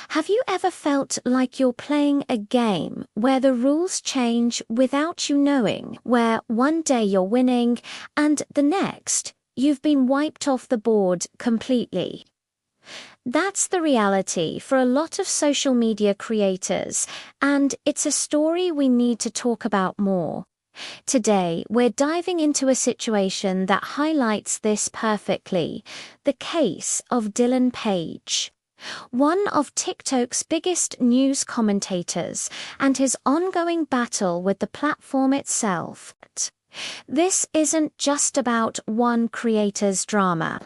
Have you ever felt like you're playing a game where the rules change without you knowing, where one day you're winning and the next you've been wiped off the board completely? That's the reality for a lot of social media creators, and it's a story we need to talk about more. Today, we're diving into a situation that highlights this perfectly: the case of Dylan Page, one of TikTok's biggest news commentators, and his ongoing battle with the platform itself. This isn't just about one creator's drama.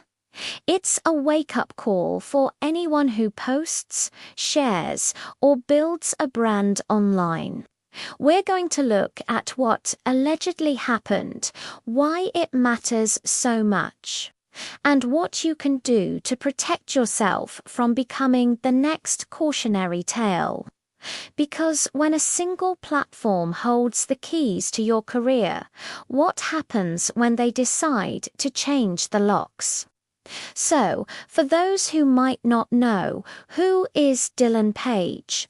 It's a wake-up call for anyone who posts, shares, or builds a brand online. We're going to look at what allegedly happened, why it matters so much, and what you can do to protect yourself from becoming the next cautionary tale. Because when a single platform holds the keys to your career, what happens when they decide to change the locks? So, for those who might not know, who is Dylan Page?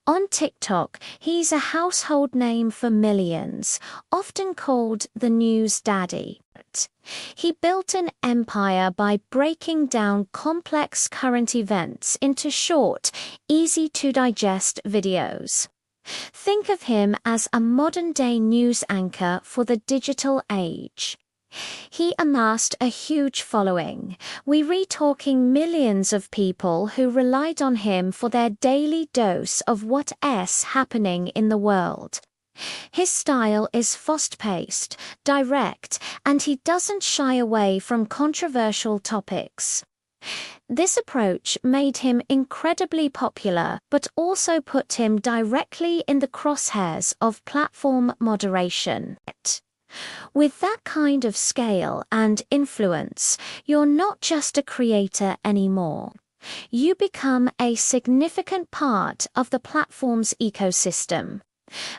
On TikTok, he's a household name for millions, often called the news daddy. He built an empire by breaking down complex current events into short, easy-to-digest videos. Think of him as a modern-day news anchor for the digital age. He amassed a huge following. We're talking millions of people who relied on him for their daily dose of what's happening in the world. His style is fast-paced, direct, and he doesn't shy away from controversial topics. This approach made him incredibly popular, but also put him directly in the crosshairs of platform moderation. With that kind of scale and influence, you're not just a creator anymore. You become a significant part of the platform's ecosystem.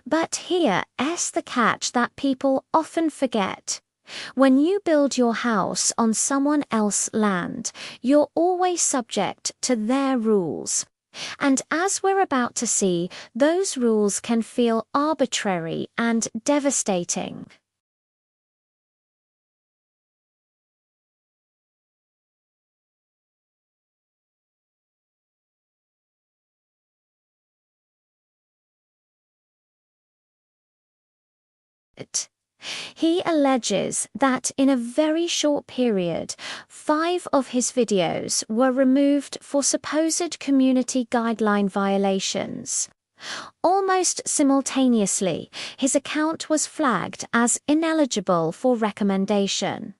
But here's the catch that people often forget. When you build your house on someone else's land, you're always subject to their rules. And as we're about to see, those rules can feel arbitrary and devastating. He alleges that in a very short period, 5 of his videos were removed for supposed community guideline violations. Almost simultaneously, his account was flagged as ineligible for recommendation.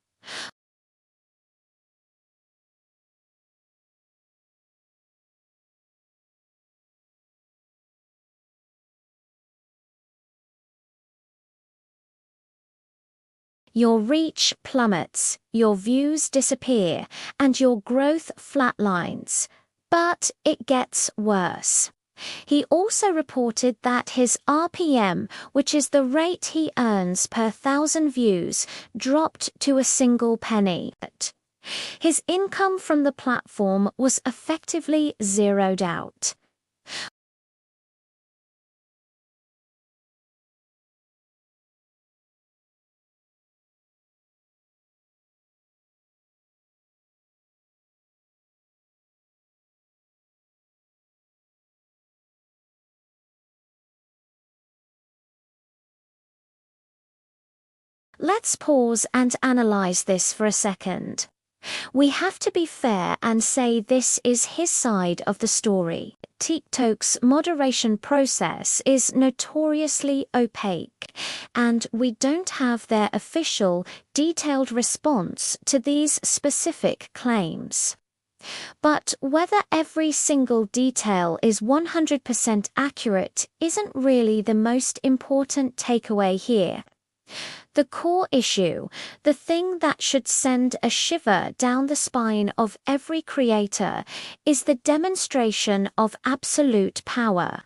Your reach plummets, your views disappear, and your growth flatlines. But it gets worse. He also reported that his RPM, which is the rate he earns per 1,000 views, dropped to a single penny. His income from the platform was effectively zeroed out. Let's pause and analyze this for a second. We have to be fair and say this is his side of the story. TikTok's moderation process is notoriously opaque, and we don't have their official, detailed response to these specific claims. But whether every single detail is 100% accurate isn't really the most important takeaway here. The core issue, the thing that should send a shiver down the spine of every creator, is the demonstration of absolute power.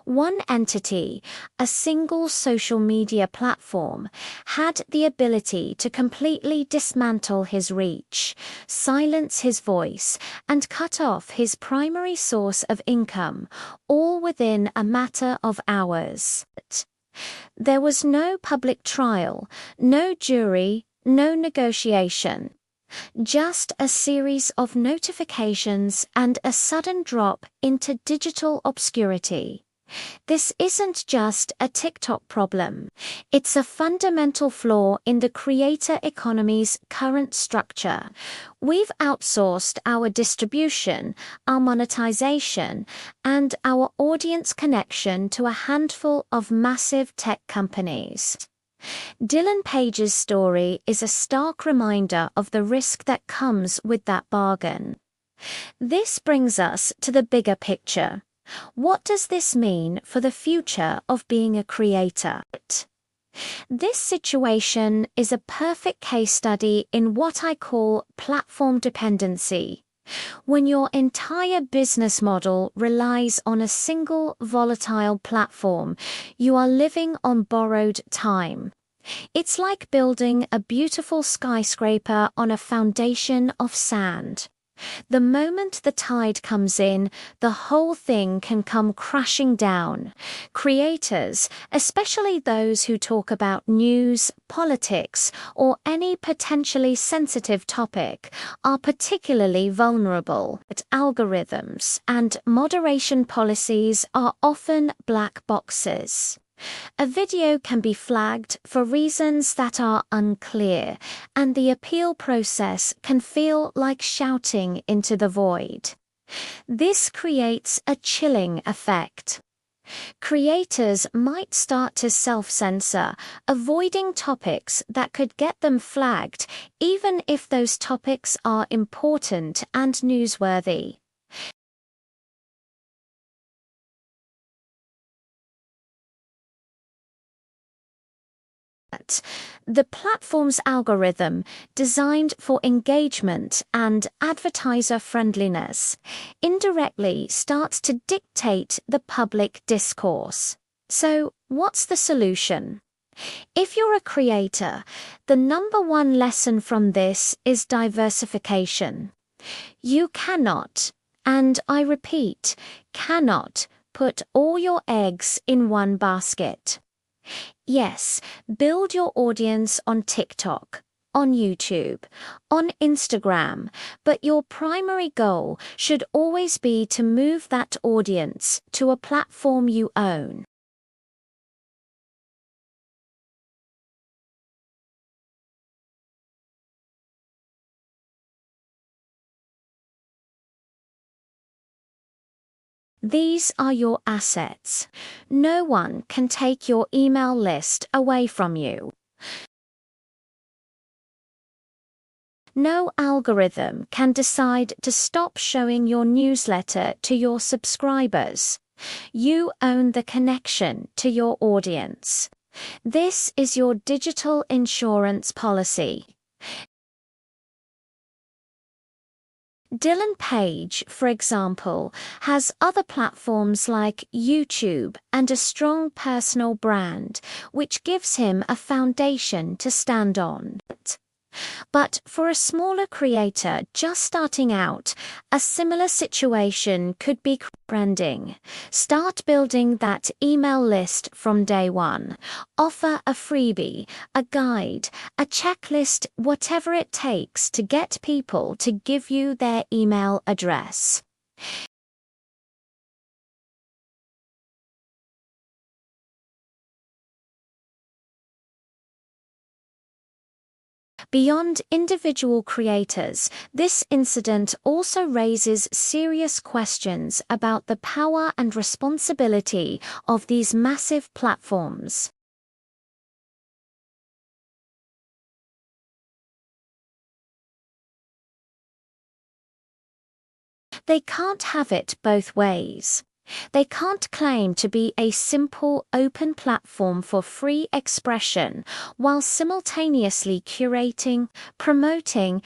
One entity, a single social media platform, had the ability to completely dismantle his reach, silence his voice, and cut off his primary source of income, all within a matter of hours. There was no public trial, no jury, no negotiation. Just a series of notifications and a sudden drop into digital obscurity. This isn't just a TikTok problem. It's a fundamental flaw in the creator economy's current structure. We've outsourced our distribution, our monetization, and our audience connection to a handful of massive tech companies. Dylan Page's story is a stark reminder of the risk that comes with that bargain. This brings us to the bigger picture. What does this mean for the future of being a creator? This situation is a perfect case study in what I call platform dependency. When your entire business model relies on a single volatile platform, you are living on borrowed time. It's like building a beautiful skyscraper on a foundation of sand. The moment the tide comes in, the whole thing can come crashing down. Creators, especially those who talk about news, politics, or any potentially sensitive topic, are particularly vulnerable. But algorithms and moderation policies are often black boxes. A video can be flagged for reasons that are unclear, and the appeal process can feel like shouting into the void. This creates a chilling effect. Creators might start to self-censor, avoiding topics that could get them flagged, even if those topics are important and newsworthy. The platform's algorithm, designed for engagement and advertiser friendliness, indirectly starts to dictate the public discourse. So, what's the solution? If you're a creator, the number one lesson from this is diversification. You cannot, and I repeat, cannot, put all your eggs in one basket. Yes, build your audience on TikTok, on YouTube, on Instagram, but your primary goal should always be to move that audience to a platform you own. These are your assets. No one can take your email list away from you. No algorithm can decide to stop showing your newsletter to your subscribers. You own the connection to your audience. This is your digital insurance policy. Dylan Page, for example, has other platforms like YouTube and a strong personal brand, which gives him a foundation to stand on. But for a smaller creator just starting out, a similar situation could be branding. Start building that email list from day one. Offer a freebie, a guide, a checklist, whatever it takes to get people to give you their email address. Beyond individual creators, this incident also raises serious questions about the power and responsibility of these massive platforms. They can't have it both ways. They can't claim to be a simple, open platform for free expression while simultaneously curating, promoting,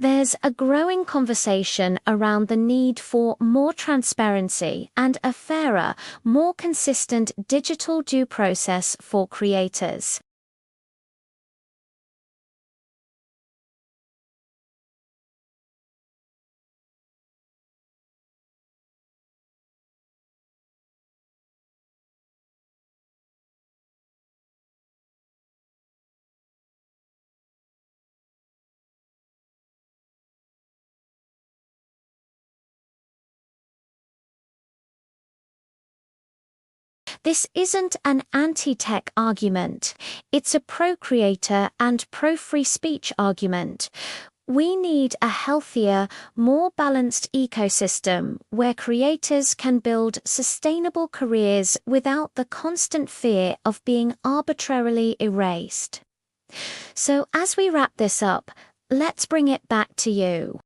There's a growing conversation around the need for more transparency and a fairer, more consistent digital due process for creators. This isn't an anti-tech argument, it's a pro-creator and pro-free speech argument. We need a healthier, more balanced ecosystem where creators can build sustainable careers without the constant fear of being arbitrarily erased. So as we wrap this up, let's bring it back to you.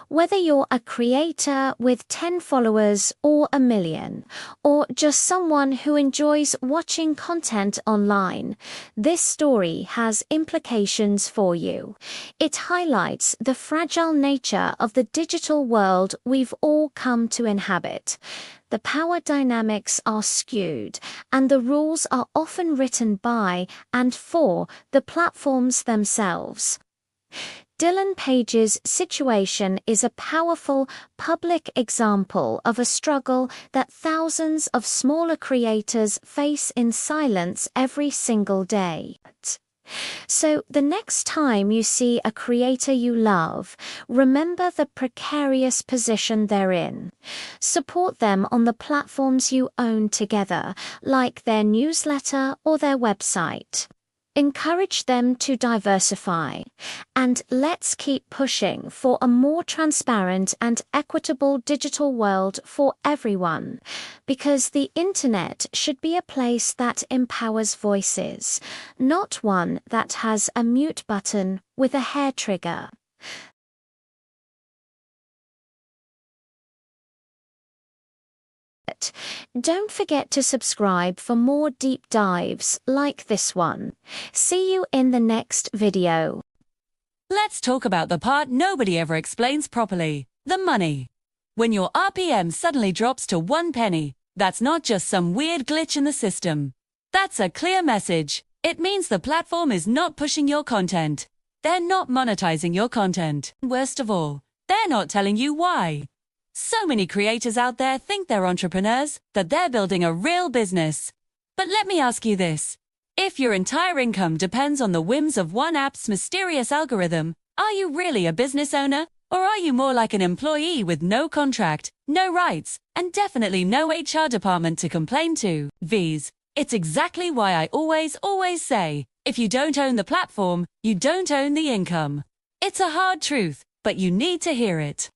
Whether you're a creator with 10 followers or a million, or just someone who enjoys watching content online, this story has implications for you. It highlights the fragile nature of the digital world we've all come to inhabit. The power dynamics are skewed, and the rules are often written by and for the platforms themselves. Dylan Page's situation is a powerful, public example of a struggle that thousands of smaller creators face in silence every single day. So the next time you see a creator you love, remember the precarious position they're in. Support them on the platforms you own together, like their newsletter or their website. Encourage them to diversify, and let's keep pushing for a more transparent and equitable digital world for everyone, because the internet should be a place that empowers voices, not one that has a mute button with a hair trigger. Don't forget to subscribe for more deep dives like this one. See you in the next video. Let's talk about the part nobody ever explains properly, the money. When your RPM suddenly drops to 1 penny, that's not just some weird glitch in the system. That's a clear message. It means the platform is not pushing your content. They're not monetizing your content. Worst of all, they're not telling you why. So many creators out there think they're entrepreneurs, that they're building a real business. But let me ask you this. If your entire income depends on the whims of one app's mysterious algorithm, are you really a business owner? Or are you more like an employee with no contract, no rights, and definitely no HR department to complain to? V's. It's exactly why I always say, if you don't own the platform, you don't own the income. It's a hard truth, but you need to hear it.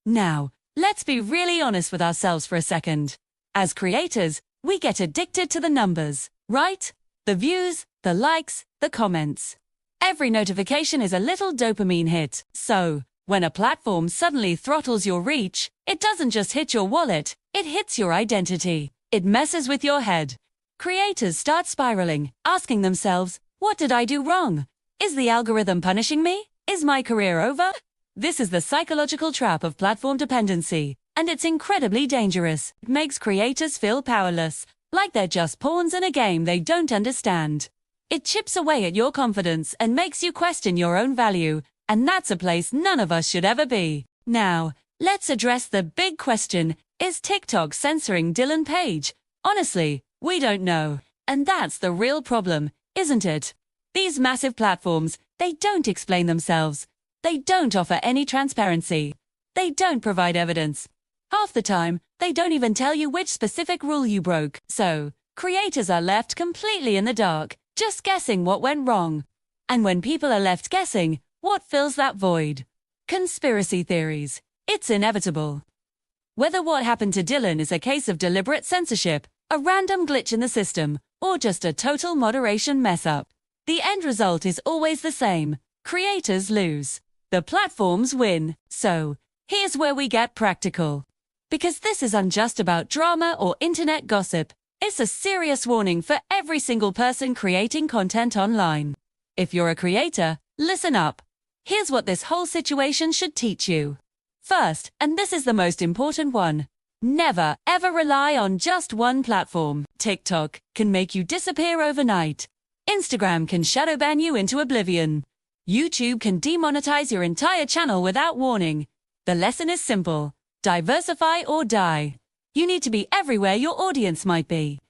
Now, let's be really honest with ourselves for a second. As creators, we get addicted to the numbers, right? The views, the likes, the comments. Every notification is a little dopamine hit. So, when a platform suddenly throttles your reach, it doesn't just hit your wallet, it hits your identity. It messes with your head. Creators start spiraling, asking themselves, what did I do wrong? Is the algorithm punishing me? Is my career over? This is the psychological trap of platform dependency, and it's incredibly dangerous. It makes creators feel powerless, like they're just pawns in a game they don't understand. It chips away at your confidence and makes you question your own value, and that's a place none of us should ever be. Now, let's address the big question, is TikTok censoring Dylan Page? Honestly, we don't know. And that's the real problem, isn't it? These massive platforms, they don't explain themselves. They don't offer any transparency. They don't provide evidence. Half the time, they don't even tell you which specific rule you broke. So, creators are left completely in the dark, just guessing what went wrong. And when people are left guessing, what fills that void? Conspiracy theories. It's inevitable. Whether what happened to Dylan is a case of deliberate censorship, a random glitch in the system, or just a total moderation mess-up, the end result is always the same. Creators lose. The platforms win. So, here's where we get practical. Because this isn't just about drama or internet gossip. It's a serious warning for every single person creating content online. If you're a creator, listen up. Here's what this whole situation should teach you. First, and this is the most important one, never ever rely on just one platform. TikTok can make you disappear overnight. Instagram can shadow ban you into oblivion. YouTube can demonetize your entire channel without warning. The lesson is simple. Diversify or die. You need to be everywhere your audience might be.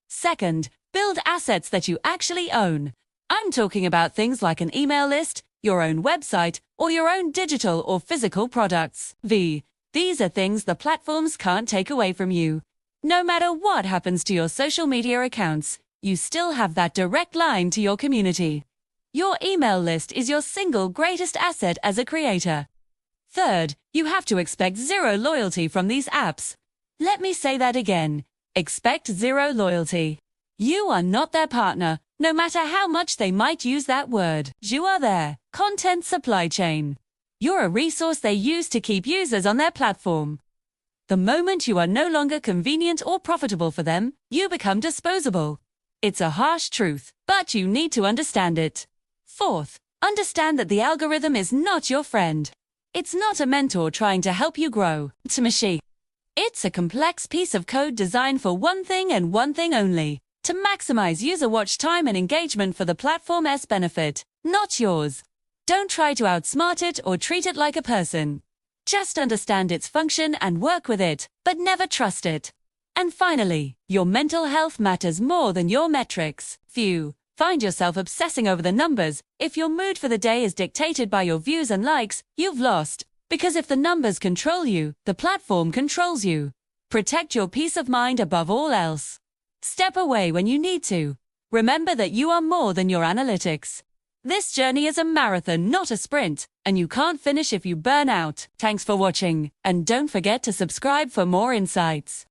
Second, build assets that you actually own. I'm talking about things like an email list, your own website, or your own digital or physical products. These are things the platforms can't take away from you. No matter what happens to your social media accounts, you still have that direct line to your community. Your email list is your single greatest asset as a creator. Third, you have to expect zero loyalty from these apps. Let me say that again. Expect zero loyalty. You are not their partner, no matter how much they might use that word. You are their content supply chain. You're a resource they use to keep users on their platform. The moment you are no longer convenient or profitable for them, you become disposable. It's a harsh truth, but you need to understand it. Fourth, understand that the algorithm is not your friend. It's not a mentor trying to help you grow. It's a complex piece of code designed for one thing and one thing only, to maximize user watch time and engagement for the platform's benefit, not yours. Don't try to outsmart it or treat it like a person. Just understand its function and work with it, but never trust it. And finally, your mental health matters more than your metrics. If you find yourself obsessing over the numbers, if your mood for the day is dictated by your views and likes, you've lost. Because if the numbers control you, the platform controls you. Protect your peace of mind above all else. Step away when you need to. Remember that you are more than your analytics. This journey is a marathon, not a sprint, and you can't finish if you burn out. Thanks for watching, and don't forget to subscribe for more insights.